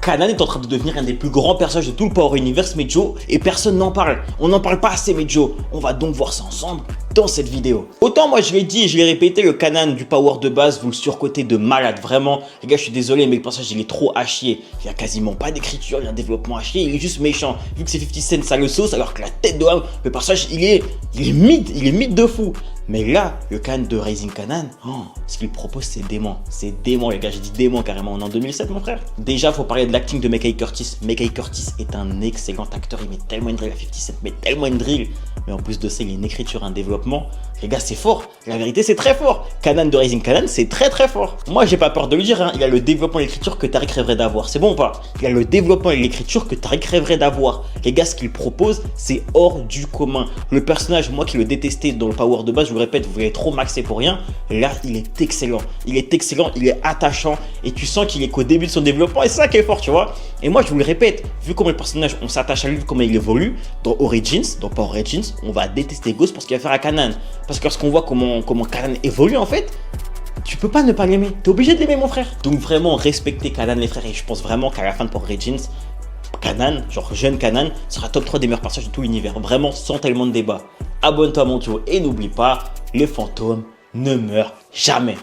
Kanan est en train de devenir un des plus grands personnages de tout le Power Universe, mais Joe, et personne n'en parle. On n'en parle pas assez, mais Joe. On va donc voir ça ensemble dans cette vidéo. Autant moi je l'ai dit et je l'ai répété, le Kanan du Power de base, vous le surcotez de malade, vraiment. Les gars, je suis désolé, mais le personnage il est trop à chier. Il n'y a quasiment pas d'écriture, il y a un développement à chier, il est juste méchant. Vu que c'est 50 Cent, ça le sauce, alors que la tête de Ham, le personnage il est mid de fou. Mais là, le Kanan de Rising Kanan, ce qu'il propose c'est dément. C'est dément les gars, j'ai dit dément carrément, on est en 2007 mon frère. Déjà, faut parler de l'acting de Mekai Curtis. Mekai Curtis est un excellent acteur, il met tellement une drill à 50 Cent, mais tellement une drill. Mais en plus de ça, il y a une écriture, un développement. Les gars, c'est fort. La vérité, c'est très fort. Kanan de Rising Kanan, c'est très très fort. Moi, j'ai pas peur de le dire, hein. Il a le développement et l'écriture que Tariq rêverait d'avoir. C'est bon ou pas? Il a le développement et l'écriture que Tariq rêverait d'avoir. Les gars, ce qu'il propose, c'est hors du commun. Le personnage, moi qui le détestais dans le Power de base, je vous le répète, vous l'avez trop maxé pour rien. Là, il est excellent. Il est excellent, il est attachant. Et tu sens qu'il est qu'au début de son développement. Et c'est ça qui est fort, tu vois. Et moi, je vous le répète, vu comment le personnage, on s'attache à lui, comment il évolue, dans Origins, dans Power Origins, on va détester Ghost pour ce qu'il va faire à Kanan. Parce que lorsqu'on voit comment Kanan évolue en fait, tu peux pas ne pas l'aimer. T'es obligé de l'aimer mon frère. Donc vraiment respectez Kanan les frères. Et je pense vraiment qu'à la fin de Power Origins, Kanan, genre jeune Kanan, sera top 3 des meilleurs personnages de tout l'univers. Vraiment sans tellement de débat. Abonne-toi à mon duo et n'oublie pas, les fantômes ne meurent jamais.